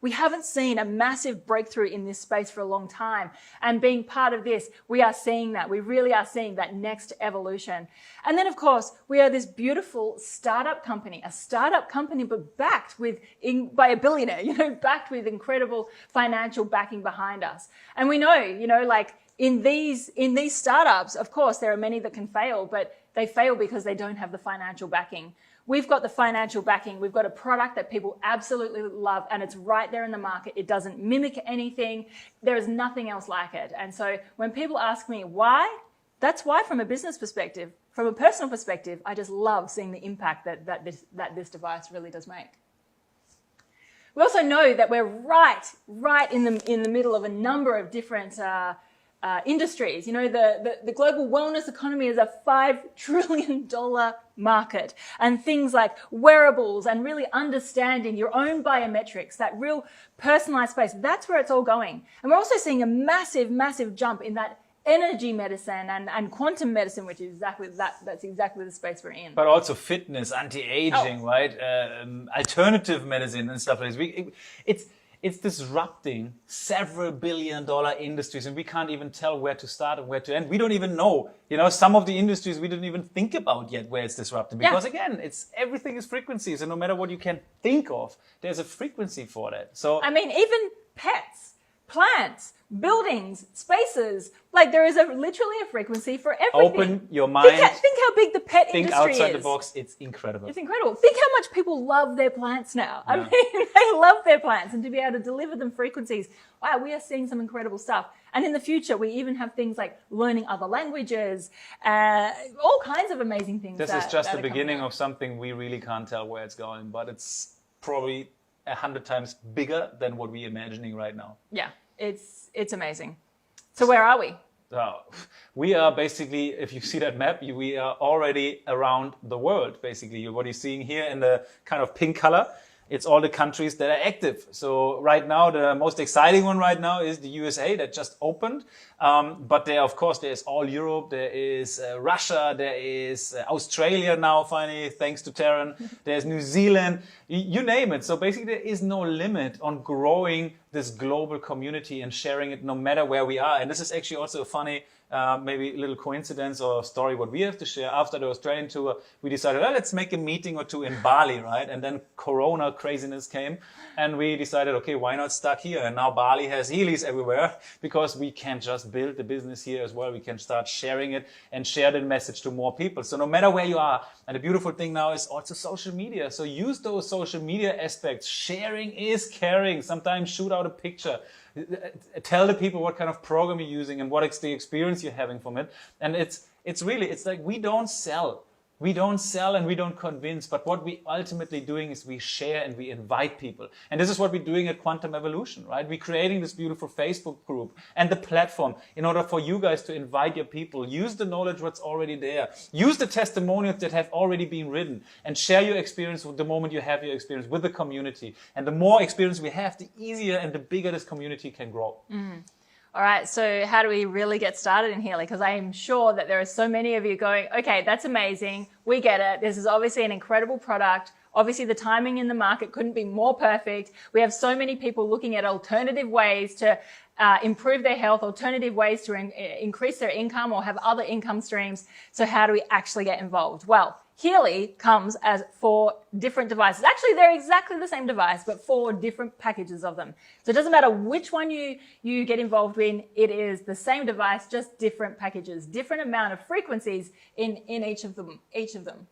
We haven't seen a massive breakthrough in this space for a long time. And being part of this, we are seeing that. We really are seeing that next evolution. And then, of course, we are this beautiful startup company, but backed by a billionaire, backed with incredible financial backing behind us. And we know, in these startups, of course, there are many that can fail, but they fail because they don't have the financial backing. We've got the financial backing. We've got a product that people absolutely love, and it's right there in the market. It doesn't mimic anything. There is nothing else like it. And so when people ask me why, that's why from a business perspective. From a personal perspective, I just love seeing the impact that this device really does make. We also know that we're right in the middle of a number of different industries. The global wellness economy is a $5 trillion market, and things like wearables and really understanding your own biometrics, that real personalized space, that's where it's all going. And we're also seeing a massive, massive jump in that energy medicine and quantum medicine, which is exactly that's exactly the space we're in. But also fitness, anti-aging, right? Alternative medicine and stuff like this. It's disrupting several billion-dollar industries, and we can't even tell where to start and where to end. We don't even know. Some of the industries we didn't even think about yet where it's disrupting. Because again, everything is frequencies, and no matter what you can think of, there's a frequency for that. So I mean, even pets, plants, buildings, spaces, like there is literally a frequency for everything. Open your mind. Think how big the pet Think industry is. outside the box. It's incredible. It's incredible. Think how much people love their plants now. I mean, they love their plants, and to be able to deliver them frequencies, wow, we are seeing some incredible stuff. And in the future, we even have things like learning other languages, all kinds of amazing things. This is just the beginning of something we really can't tell where it's going, but it's probably 100 times bigger than what we're imagining right now. Yeah, it's amazing. So where are we? We are basically, if you see that map, we are already around the world, basically. What you're seeing here in the kind of pink color, it's all the countries that are active. So right now, the most exciting one right now is the USA that just opened. But there, of course, there's all Europe, there is Russia, there is Australia now, finally, thanks to Taryn. There's New Zealand, you name it. So basically, there is no limit on growing this global community and sharing it no matter where we are. And this is actually also a funny maybe a little coincidence or story what we have to share. After the Australian tour, we decided, let's make a meeting or two in Bali, right? And then Corona craziness came and we decided, okay, why not start here? And now Bali has Healys everywhere because we can just build the business here as well. We can start sharing it and share the message to more people. So no matter where you are, and the beautiful thing now is also social media. So use those social media aspects. Sharing is caring. Sometimes shoot out a picture. Tell the people what kind of program you're using and what is the experience you're having from it. And it's like we don't sell. We don't sell and we don't convince, but what we ultimately doing is we share and we invite people. And this is what we're doing at Quantum Evolution, right? We're creating this beautiful Facebook group and the platform in order for you guys to invite your people. Use the knowledge what's already there. Use the testimonials that have already been written and share your experience with the moment you have your experience with the community. And the more experience we have, the easier and the bigger this community can grow. All right, so how do we really get started in Healy? Because I am sure that there are so many of you going, okay, that's amazing. We get it. This is obviously an incredible product. Obviously, the timing in the market couldn't be more perfect. We have so many people looking at alternative ways to improve their health, alternative ways to increase their income or have other income streams. So how do we actually get involved? Well, Healy comes as 4 different devices. Actually, they're exactly the same device, but 4 different packages of them. So it doesn't matter which one you get involved in. It is the same device, just different packages, different amount of frequencies in each of them.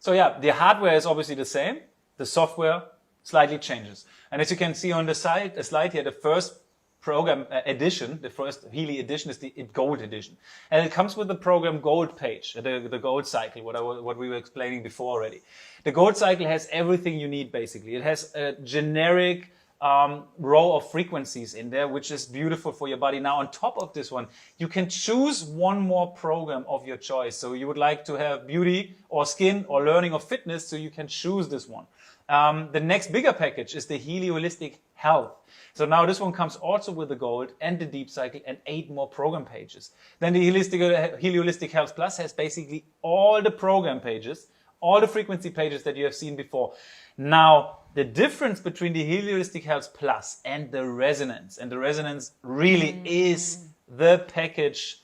So yeah, the hardware is obviously the same. The software slightly changes. And as you can see on the slide here, the first program edition, the first Healy edition is the Gold edition. And it comes with the program Gold page, the Gold cycle, what we were explaining before already. The Gold cycle has everything you need basically. It has a generic row of frequencies in there, which is beautiful for your body. Now on top of this one, you can choose one more program of your choice. So you would like to have beauty or skin or learning or fitness, so you can choose this one. The next bigger package is the Healy Holistic Health. So now this one comes also with the Gold and the Deep Cycle and 8 more program pages. Then the Healy Holistic Health Plus has basically all the program pages, all the frequency pages that you have seen before. Now, the difference between the Healy Holistic Health Plus and the Resonance, and the Resonance really is the package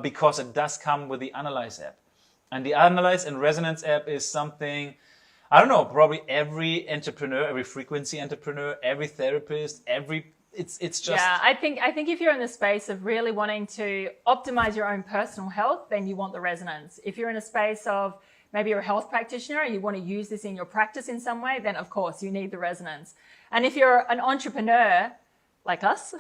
because it does come with the Analyze app. And the Analyze and Resonance app is something, I don't know, probably every entrepreneur, every frequency entrepreneur, every therapist, it's just... Yeah, I think if you're in the space of really wanting to optimize your own personal health, then you want the Resonance. If you're in a space of maybe you're a health practitioner and you want to use this in your practice in some way, then of course you need the Resonance. And if you're an entrepreneur like us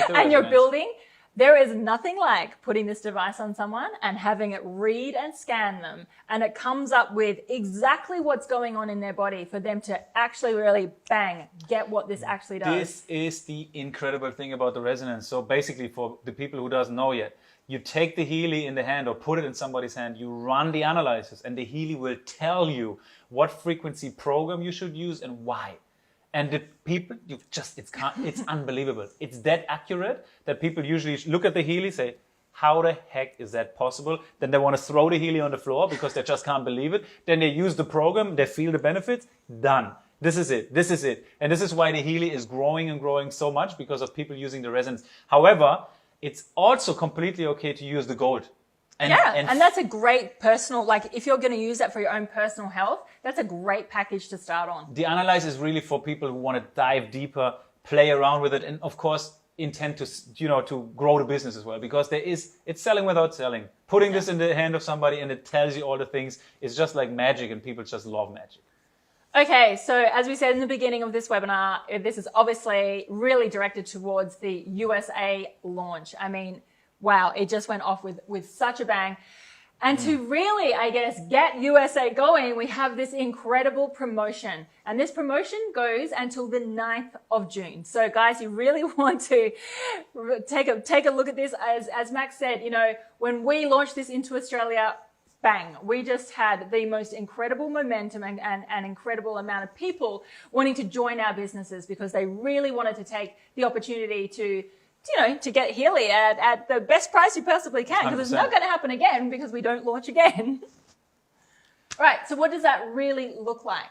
and you're building, there is nothing like putting this device on someone and having it read and scan them. And it comes up with exactly what's going on in their body for them to actually really, bang, get what this actually does. This is the incredible thing about the Resonance. So basically for the people who doesn't know yet, you take the Healy in the hand or put it in somebody's hand, you run the analysis and the Healy will tell you what frequency program you should use and why. And the people, it's unbelievable. It's that accurate that people usually look at the Healy, say, how the heck is that possible? Then they want to throw the Healy on the floor because they just can't believe it. Then they use the program, they feel the benefits, done. This is it. This is it. And this is why the Healy is growing and growing so much, because of people using the resonance. However, it's also completely okay to use the gold. And that's a great personal, like if you're going to use that for your own personal health, that's a great package to start on. The Analyze is really for people who want to dive deeper, play around with it, and of course intend to, to grow the business as well, because it's selling without selling. Putting this in the hand of somebody and it tells you all the things is just like magic, and people just love magic. Okay, so as we said in the beginning of this webinar, this is obviously really directed towards the USA launch. I mean, wow, it just went off with such a bang. And to really, I guess, get USA going, we have this incredible promotion. And this promotion goes until the 9th of June. So guys, you really want to take a look at this. As Max said, when we launched this into Australia, bang, we just had the most incredible momentum and an incredible amount of people wanting to join our businesses, because they really wanted to take the opportunity to get Healy at the best price you possibly can, because it's not going to happen again because we don't launch again. Right. So what does that really look like?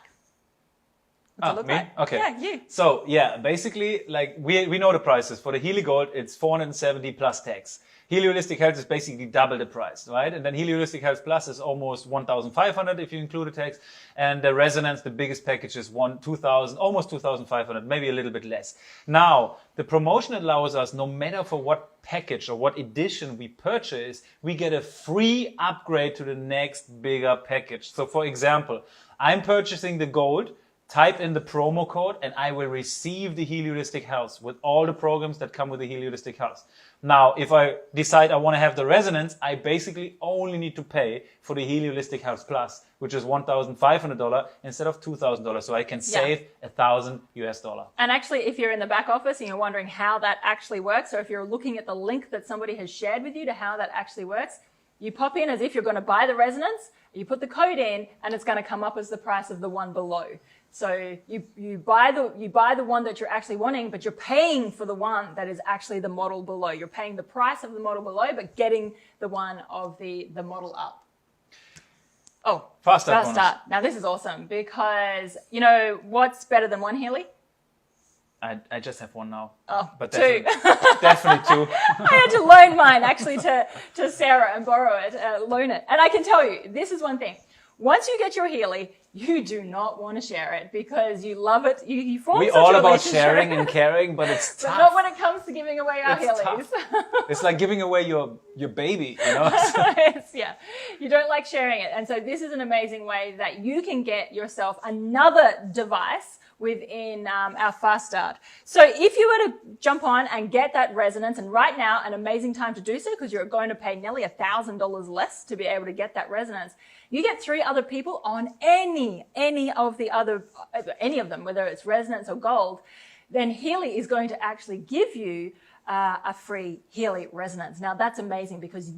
What's it look me? like? Okay. Yeah, you. So basically, like we know the prices. For the Healy Gold, it's $470 plus tax. Healy Holistic Health is basically double the price, right? And then Healy Holistic Health Plus is almost $1,500 if you include the tax. And the Resonance, the biggest package, is $2,000, almost $2,500, maybe a little bit less. Now, the promotion allows us, no matter for what package or what edition we purchase, we get a free upgrade to the next bigger package. So for example, I'm purchasing the Gold, type in the promo code, and I will receive the Healy Holistic Health with all the programs that come with the Healy Holistic Health. Now, if I decide I want to have the Resonance, I basically only need to pay for the Healy Holistic Health Plus, which is $1,500 instead of $2,000. So I can save $1,000 US. And actually, if you're in the back office and you're wondering how that actually works, or if you're looking at the link that somebody has shared with you to how that actually works, you pop in as if you're going to buy the Resonance, you put the code in, and it's going to come up as the price of the one below. So you buy the one that you're actually wanting, but you're paying for the one that is actually the model below. You're paying the price of the model below, but getting the one of the model up. Oh, Fast start. Now this is awesome, because what's better than one Healy? I just have one now. Oh, but two. Definitely two. I had to loan mine actually to Sarah and borrow it, loan it. And I can tell you, this is one thing. Once you get your Healy, you do not want to share it because you love it. You form We're such all a about relationship. sharing and caring, but it's tough. But not when it comes to giving away our It's Healys. It's like giving away your baby, Yeah, you don't like sharing it. And so this is an amazing way that you can get yourself another device within our Fast Start. So if you were to jump on and get that Resonance, and right now an amazing time to do so because you're going to pay nearly $1,000 less to be able to get that Resonance. You get 3 other people on any of them, whether it's Resonance or Gold, then Healy is going to actually give you a free Healy Resonance. Now that's amazing because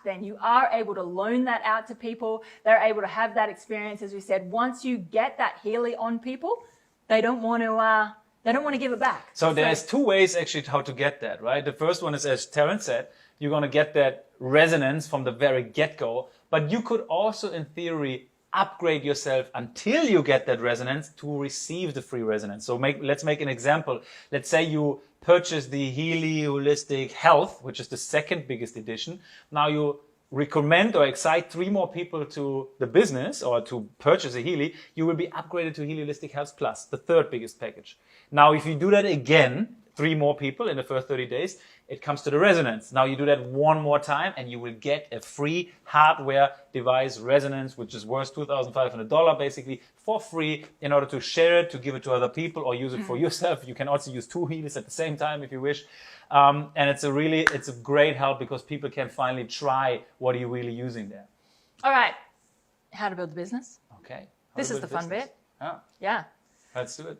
then you are able to loan that out to people. They're able to have that experience. As we said, once you get that Healy on people, they don't want to give it back. So there's 2 ways actually how to get that, right? The first one is, as Terence said, you're going to get that Resonance from the very get-go, but you could also, in theory, upgrade yourself until you get that Resonance to receive the free Resonance. So let's make an example. Let's say you purchase the Healy Holistic Health, which is the second biggest edition. Now you recommend or excite 3 more people to the business or to purchase a Healy, you will be upgraded to Healy Holistic Health Plus, the third biggest package. Now, if you do that again, 3 more people in the first 30 days, it comes to the Resonance. Now you do that 1 more time and you will get a free hardware device Resonance, which is worth $2,500 basically for free in order to share it, to give it to other people or use it for yourself. You can also use 2 Healys at the same time if you wish. And it's a great help because people can finally try what are you really using there. All right. How to build a business. Okay. This is the fun bit. Yeah. Let's do it.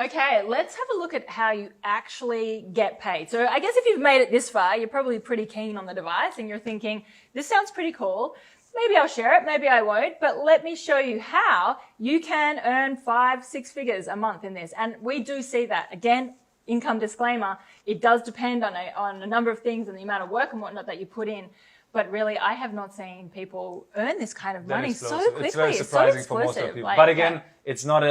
Okay, let's have a look at how you actually get paid. So I guess if you've made it this far, you're probably pretty keen on the device and you're thinking, this sounds pretty cool. maybe I'll share it, maybe I won't, but let me show you how you can earn 5-6 figures a month in this. And we do see that. Again, income disclaimer, it does depend on a number of things and the amount of work and whatnot that you put in. But really, I have not seen people earn this kind of money so quickly. It's very surprising for most of people. Like, but again, it's not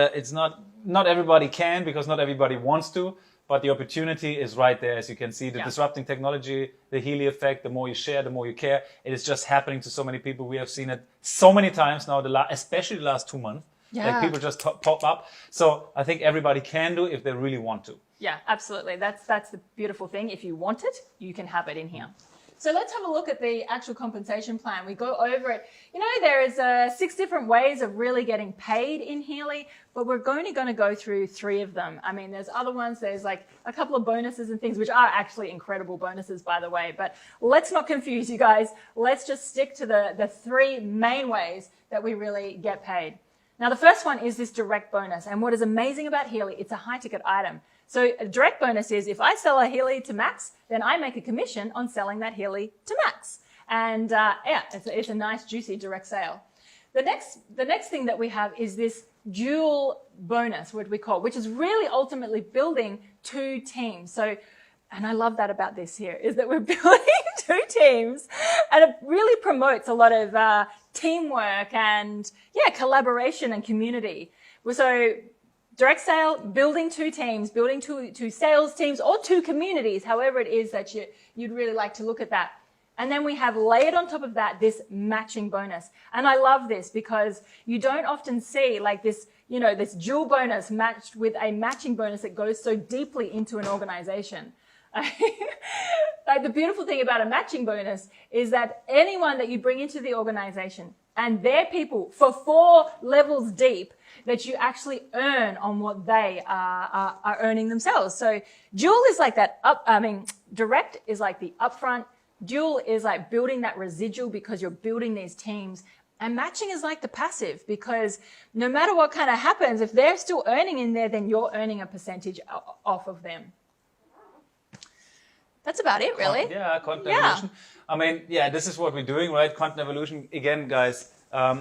everybody can, because not everybody wants to. But the opportunity is right there, as you can see. The disrupting technology, the Healy effect, the more you share, the more you care. It is just happening to so many people. We have seen it so many times now, especially the last 2 months. Yeah. Like people just pop up. So I think everybody can do if they really want to. Yeah, absolutely. That's the beautiful thing. If you want it, you can have it in here. So let's have a look at the actual compensation plan. We go over it. You know, there is 6 different ways of really getting paid in Healy, but we're only going to go through 3 of them. I mean, there's other ones. There's like a couple of bonuses and things, which are actually incredible bonuses, by the way. But let's not confuse you guys. Let's just stick to the 3 main ways that we really get paid. Now, the first one is this direct bonus. And what is amazing about Healy, it's a high-ticket item. So a direct bonus is if I sell a Healy to Max, then I make a commission on selling that Healy to Max. And it's a nice, juicy direct sale. The next thing that we have is this dual bonus, what we call, which is really ultimately building 2 teams. So, and I love that about this here, is that we're building 2 teams, and it really promotes a lot of teamwork and collaboration and community. So direct sale, building 2 teams, building two sales teams or 2 communities, however it is that you'd really like to look at that. And then we have layered on top of that this matching bonus. And I love this because you don't often see like this, you know, this dual bonus matched with a matching bonus that goes so deeply into an organization. Like the beautiful thing about a matching bonus is that anyone that you bring into the organization and their people for 4 levels deep, that you actually earn on what they are earning themselves. So dual is like that direct is like the upfront. Dual is like building that residual because you're building these teams. And matching is like the passive, because no matter what kind of happens, if they're still earning in there, then you're earning a percentage off of them. That's about it, really. Yeah, content evolution. I mean, this is what we're doing, right? Content evolution. Again, guys,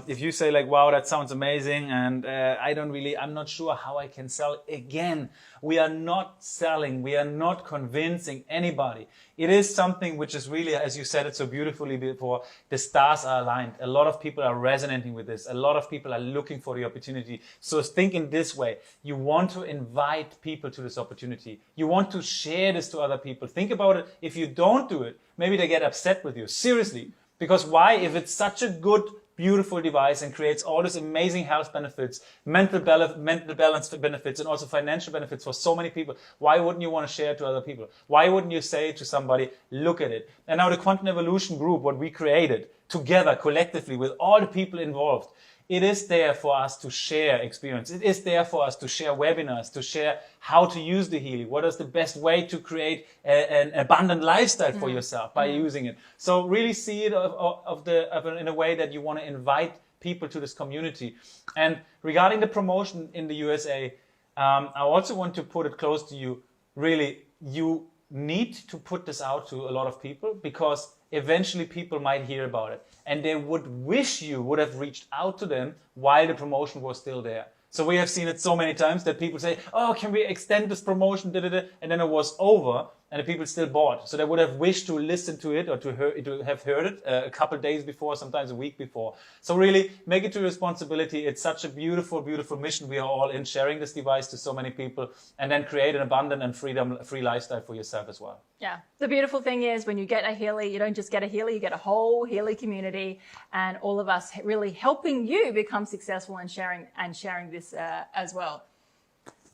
if you say like, wow, that sounds amazing, and I'm not sure how I can sell. Again, we are not selling. We are not convincing anybody. It is something which is really, as you said it so beautifully before, the stars are aligned. A lot of people are resonating with this. A lot of people are looking for the opportunity. So think in this way. You want to invite people to this opportunity. You want to share this to other people. Think about it. If you don't do it, maybe they get upset with you. Seriously. Because why? If it's such a good, beautiful device and creates all these amazing health benefits, mental balance benefits, and also financial benefits for so many people, why wouldn't you want to share it to other people? Why wouldn't you say to somebody, look at it? And now the Content Evolution group, what we created together collectively with all the people involved, it is there for us to share experience. It is there for us to share webinars, to share how to use the Healy. What is the best way to create an abundant lifestyle for yourself by using it? So really see it in a way that you want to invite people to this community. And regarding the promotion in the USA, I also want to put it close to you. Really, you need to put this out to a lot of people, because eventually people might hear about it and they would wish you would have reached out to them while the promotion was still there. So we have seen it so many times that people say, oh, can we extend this promotion? And then it was over and the people still bought. So they would have wished to listen to it or to have heard it a couple of days before, sometimes a week before. So really make it your responsibility. It's such a beautiful, beautiful mission we are all in, sharing this device to so many people, and then create an abundant and free lifestyle for yourself as well. Yeah. The beautiful thing is when you get a Healy, you don't just get a Healy, you get a whole Healy community, and all of us really helping you become successful and sharing this as well.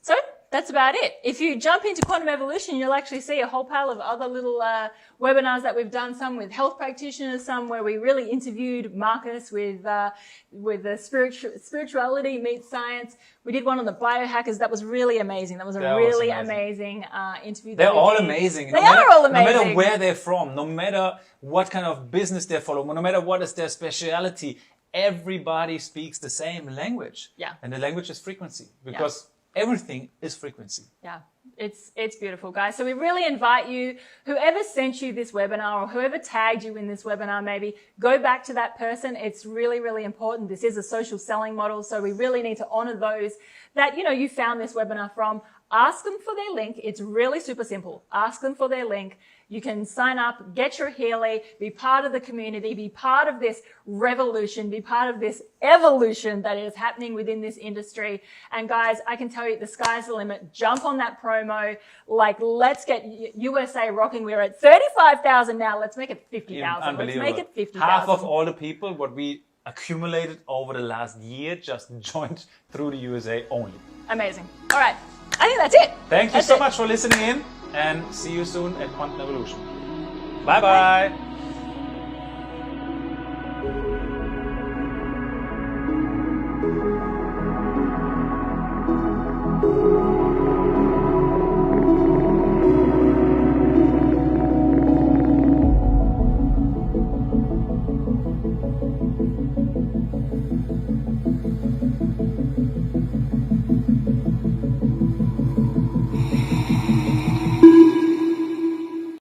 So that's about it. If you jump into Quantum Evolution, you'll actually see a whole pile of other little webinars that we've done, some with health practitioners, some where we really interviewed Marcus with the spirituality meets science. We did one on the biohackers. That was really amazing. That was a really amazing interview. They're all amazing. They are all amazing. No matter where they're from, no matter what kind of business they're following, no matter what is their speciality, everybody speaks the same language. Yeah. And the language is frequency, because everything is frequency. Yeah. It's beautiful, guys. So we really invite you, whoever sent you this webinar or whoever tagged you in this webinar, maybe go back to that person. It's really, really important. This is a social selling model. So we really need to honor those that, you found this webinar from. Ask them for their link. It's really super simple. Ask them for their link. You can sign up, get your Healy, be part of the community, be part of this revolution, be part of this evolution that is happening within this industry. And guys, I can tell you the sky's the limit. Jump on that promo. Like, let's get USA rocking. We're at 35,000 now. Let's make it 50,000. Let's make it 50,000. Half of all the people, what we accumulated over the last year, just joined through the USA only. Amazing. All right. I think that's it. Thank you so much for listening in, and see you soon at Quantum Evolution. Bye-bye.